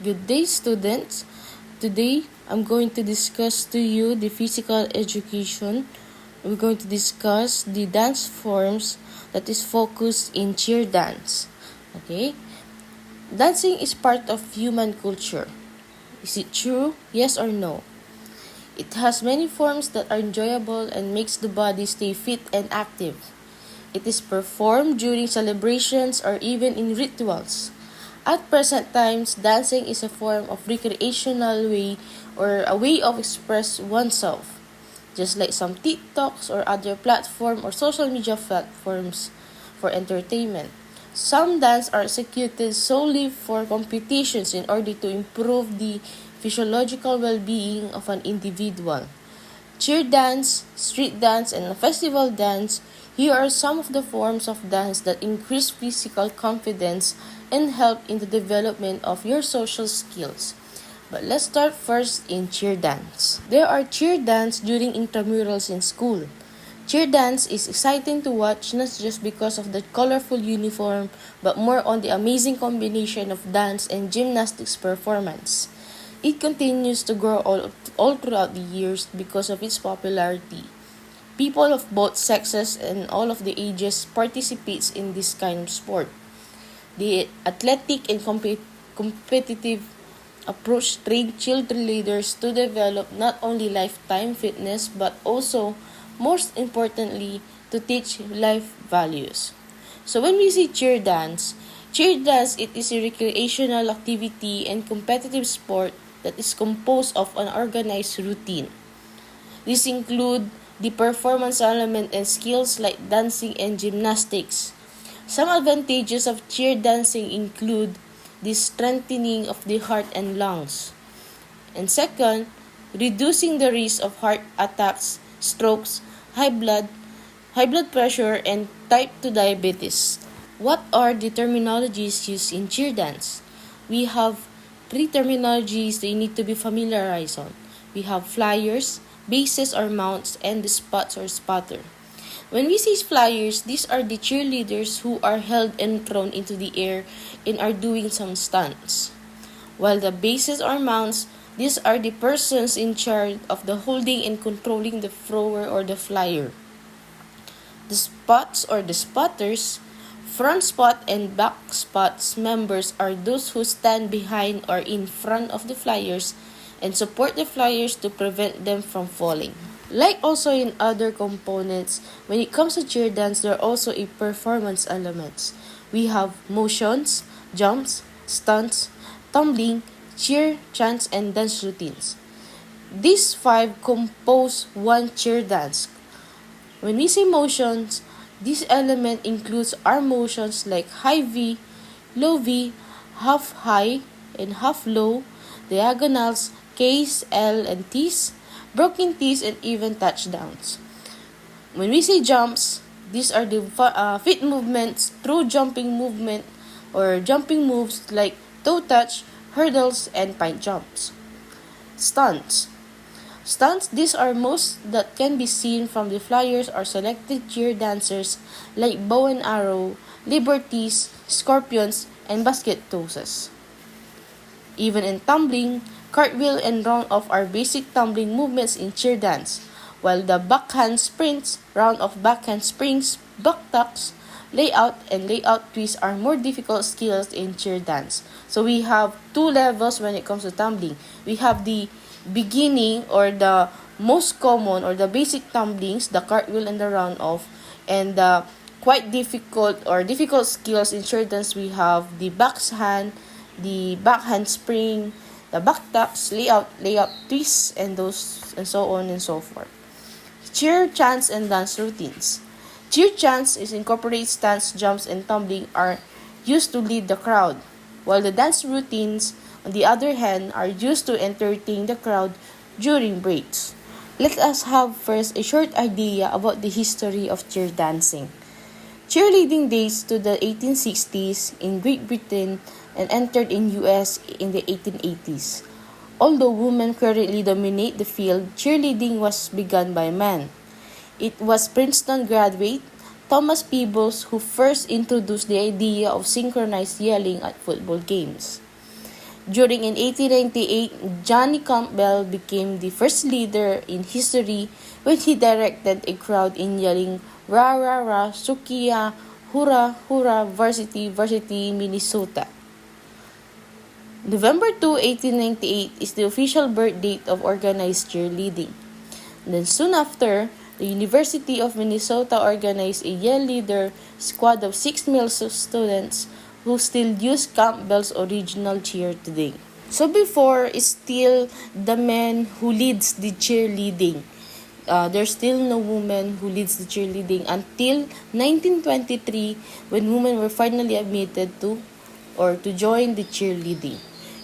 Good day, students. Today, I'm going to discuss to you the physical education. We're going to discuss the dance forms that is focused in cheer dance. Okay? Dancing is part of human culture. Is it true? Yes or no? It has many forms that are enjoyable and makes the body stay fit and active. It is performed during celebrations or even in rituals. At present times, dancing is a form of recreational way or a way of express oneself, just like some TikToks or other platform or social media platforms for entertainment. Some dance are executed solely for competitions in order to improve the physiological well-being of an individual. Cheer dance, street dance, and festival dance, here are some of the forms of dance that increase physical confidence and help in the development of your social skills. But let's start first in cheer dance. There are cheer dance during intramurals in school. Cheer dance is exciting to watch not just because of the colorful uniform, but more on the amazing combination of dance and gymnastics performance. It continues to grow all throughout the years because of its popularity. People of both sexes and all of the ages participates in this kind of sport. The athletic and competitive approach trained children leaders to develop not only lifetime fitness but also, most importantly, to teach life values. So when we say cheer dance it is a recreational activity and competitive sport that is composed of an organized routine. These include the performance element and skills like dancing and gymnastics. Some advantages of cheer dancing include the strengthening of the heart and lungs. And second, reducing the risk of heart attacks, strokes, high blood pressure, and type 2 diabetes. What are the terminologies used in cheer dance? We have three terminologies that you need to be familiarized on. We have flyers, bases or mounts, and the spots or spotter. When we say flyers, these are the cheerleaders who are held and thrown into the air and are doing some stunts. While the bases or mounts, these are the persons in charge of the holding and controlling the thrower or the flyer. The spots or the spotters, front spot and back spots members are those who stand behind or in front of the flyers and support the flyers to prevent them from falling. Like also in other components, when it comes to cheer dance, there are also a performance elements. We have motions, jumps, stunts, tumbling, cheer, chants, and dance routines. These five compose one cheer dance. When we say motions, this element includes arm motions like high V, low V, half high, and half low, diagonals, K's, L, and T's, broken T's, and even touchdowns. When we say jumps, these are the feet movements through jumping movement or jumping moves like toe touch, hurdles, and pine jumps. Stunts. Stunts, these are most that can be seen from the flyers or selected cheer dancers like bow and arrow, liberties, scorpions, and basket tosses. Even in tumbling, cartwheel and round off are basic tumbling movements in cheer dance, while the backhand sprints, round off backhand springs, back tucks, layout, and layout twists are more difficult skills in cheer dance. So we have two levels when it comes to tumbling. We have the beginning or the most common or the basic tumblings, the cartwheel and the round off, and the quite difficult skills in cheer dance. We have the backhand, the backhand spring, the back tucks, layout twists, and those and so on and so forth. Cheer, chants, and dance routines. Cheer chants is incorporates stance, jumps, and tumbling are used to lead the crowd, while the dance routines, on the other hand, are used to entertain the crowd during breaks. Let us have first a short idea about the history of cheer dancing. Cheerleading dates to the 1860s in Great Britain and entered in US in the 1880s. Although women currently dominate the field, cheerleading was begun by men. It was Princeton graduate Thomas Peebles who first introduced the idea of synchronized yelling at football games. During in 1898, Johnny Campbell became the first leader in history when he directed a crowd in yelling "Ra ra ra, Sukiya, hurrah, hurrah, varsity, varsity, Minnesota." November 2, 1898 is the official birth date of organized cheerleading. Then soon after, the University of Minnesota organized a yell leader squad of 6 male students who still use Campbell's original cheer today. So before, it's still the man who leads the cheerleading. There's still no woman who leads the cheerleading until 1923 when women were finally admitted to join the cheerleading.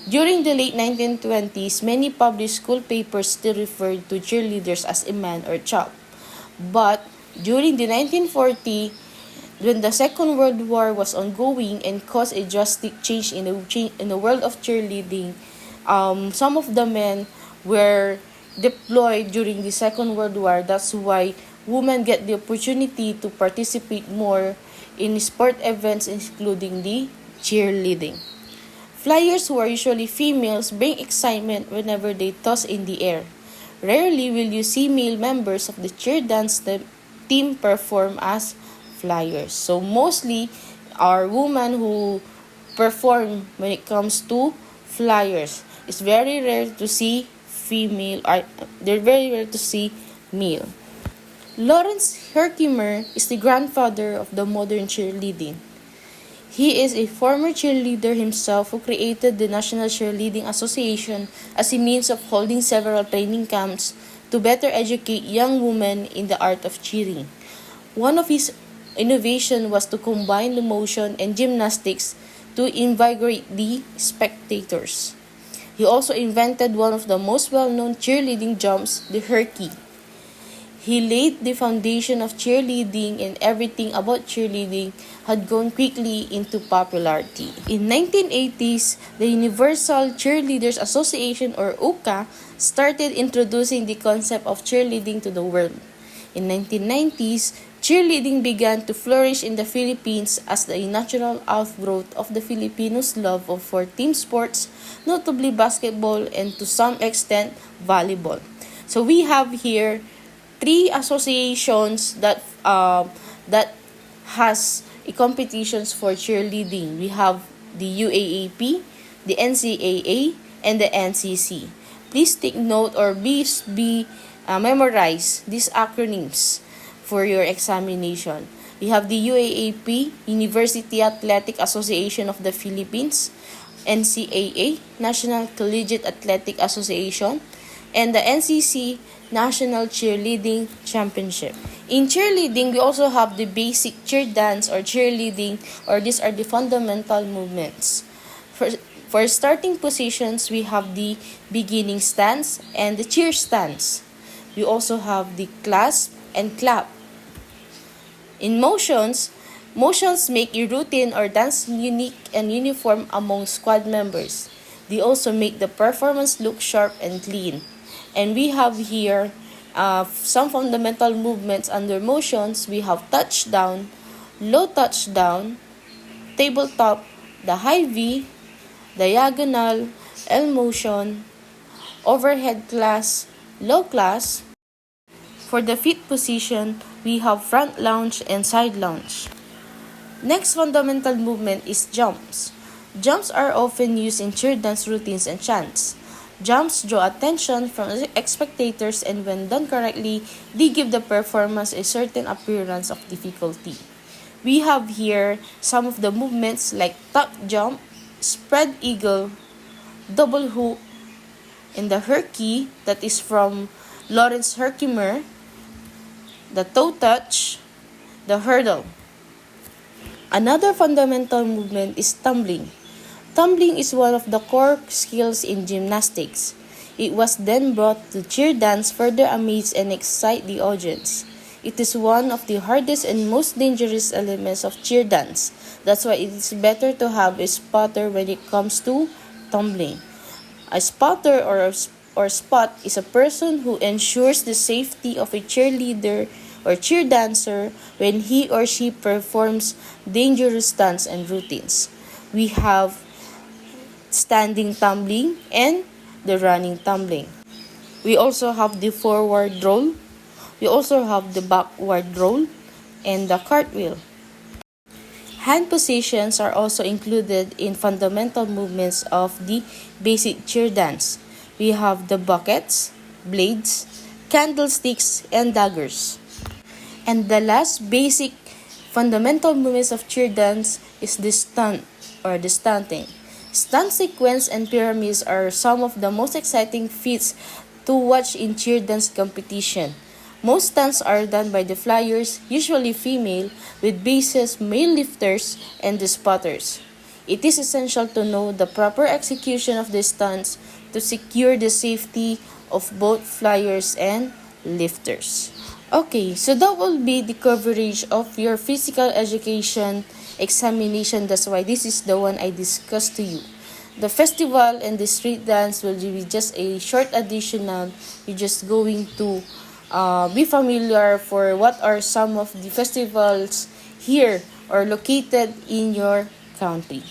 During the late 1920s, many public school papers still referred to cheerleaders as a man or chap. But during the 1940s, when the Second World War was ongoing and caused a drastic change in the world of cheerleading, some of the men were deployed during the Second World War. That's why women get the opportunity to participate more in sport events, including the cheerleading. Flyers, who are usually females, bring excitement whenever they toss in the air. Rarely will you see male members of the Cheerdance team perform as flyers. So mostly are women who perform when it comes to flyers. It's very rare to see female, they're very rare to see male. Lawrence Herkimer is the grandfather of the modern cheerleading. He is a former cheerleader himself who created the National Cheerleading Association as a means of holding several training camps to better educate young women in the art of cheering. One of his innovations was to combine the motion and gymnastics to invigorate the spectators. He also invented one of the most well-known cheerleading jumps, the Herky. He laid the foundation of cheerleading, and everything about cheerleading had gone quickly into popularity. In 1980s, the Universal Cheerleaders Association or UCA started introducing the concept of cheerleading to the world. In 1990s, cheerleading began to flourish in the Philippines as the natural outgrowth of the Filipinos' love for team sports, notably basketball and to some extent volleyball. So we have here three associations that has a competitions for cheerleading. We have the UAAP, the NCAA, and the NCC. Please take note or memorize these acronyms for your examination. We have the UAAP, University Athletic Association of the Philippines, NCAA, National Collegiate Athletic Association, and the NCC, National Cheerleading Championship. In cheerleading, we also have the basic cheer dance or cheerleading, or these are the fundamental movements. For starting positions, we have the beginning stance and the cheer stance. We also have the clasp and clap. In motions make a routine or dance unique and uniform among squad members. They also make the performance look sharp and clean. And we have here some fundamental movements under motions. We have touchdown, low touchdown, tabletop, the high V, diagonal, L motion, overhead class, low class. For the feet position, we have front lunge and side lunge. Next fundamental movement is jumps. Jumps are often used in cheer dance routines and chants. Jumps draw attention from spectators, and when done correctly, they give the performance a certain appearance of difficulty. We have here some of the movements like tuck jump, spread eagle, double hoop, and the herky that is from Lawrence Herkimer, the toe touch, the hurdle. Another fundamental movement is tumbling. Tumbling is one of the core skills in gymnastics. It was then brought to cheer dance further amaze and excite the audience. It is one of the hardest and most dangerous elements of cheer dance. That's why it is better to have a spotter when it comes to tumbling. A spotter or spot is a person who ensures the safety of a cheerleader or cheer dancer when he or she performs dangerous stunts and routines. We have standing tumbling, and the running tumbling. We also have the forward roll. We also have the backward roll and the cartwheel. Hand positions are also included in fundamental movements of the basic cheer dance. We have the buckets, blades, candlesticks, and daggers. And the last basic fundamental movements of cheer dance is the stunt or the stunting. Stunt sequence and pyramids are some of the most exciting feats to watch in cheer dance competition. Most stunts are done by the flyers, usually female, with bases, male lifters, and the spotters. It is essential to know the proper execution of the stunts to secure the safety of both flyers and lifters. Okay, so that will be the coverage of your physical education examination. That's why this is the one I discussed to you. The festival and the street dance will be just a short additional. You're just going to be familiar for what are some of the festivals here or located in your country.